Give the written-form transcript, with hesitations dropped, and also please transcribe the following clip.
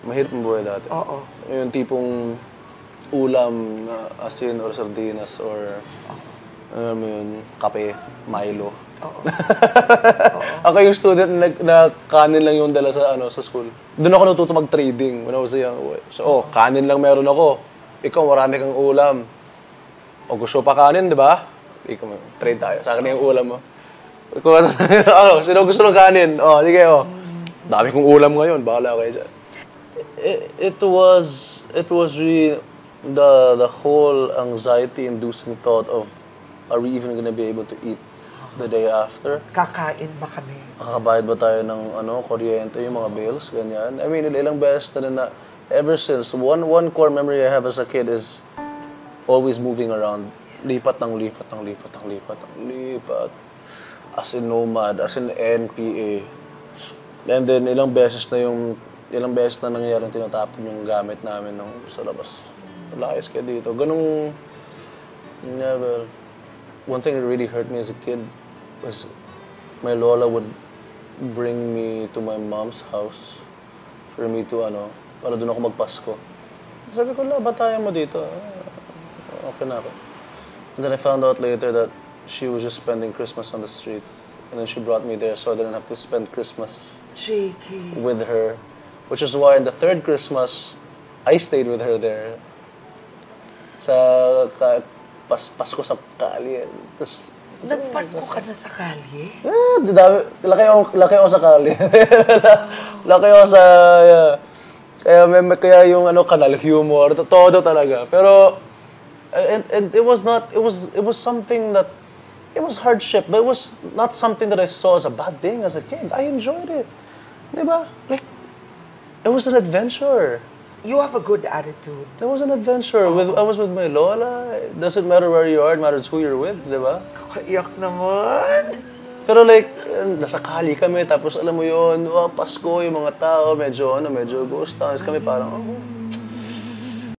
Mahirap ang buhay dati. Oo. Yung tipong ulam, asin or sardinas or alam mo yun, kape, Milo. Oo. Ako yung student na kanin lang yung dala sa school. Doon ako natuto mag-trading when I was young. So, kanin lang meron ako. Ikaw, marami kang ulam. O gusto pa kanin, di ba? Ikaw, trade tayo. Sa akin yung ulam mo. Kung sino gusto ng kanin? Sige, dami kong ulam ngayon. Bahala kayo dyan. It was really the whole anxiety-inducing thought of, are we even gonna be able to eat the day after? Kakain ba kami? Makakabayad ba tayo ng kuryente, yung mga bills, ganyan? I mean, ilang beses na ever since, one core memory I have as a kid is always moving around. Lipat ng lipat ng lipat ng lipat ng lipat. As in nomad, as in NPA. And then, ilang beses na nangyaring tinatapon yung gamit namin sa labas. Layas kayo dito. Ganong level. One thing that really hurt me as a kid was my lola would bring me to my mom's house for me to, para doon ako magpasko. Sabi ko, batayan mo dito. Okay na ako. And then I found out later that she was just spending Christmas on the streets. And then she brought me there so I didn't have to spend Christmas with her. Which is why in the third Christmas, I stayed with her there. Sa Pasko sa kalye. Nagpasko ka na sa kalye? Laki ako sa kalye. Laki ako sa... Kaya yung kanal humor, todo talaga. Pero, and it was something that, it was hardship, but it was not something that I saw as a bad thing as a kid. I enjoyed it. Diba? Like, it was an adventure. You have a good attitude. It was an adventure. I was with my lola. It doesn't matter where you are, it matters who you're with, di ba? Kakaiyak naman. Pero like, nasa kali kami, tapos alam mo yun, Pasko, yung mga tao, medyo ghost towns kami, parang,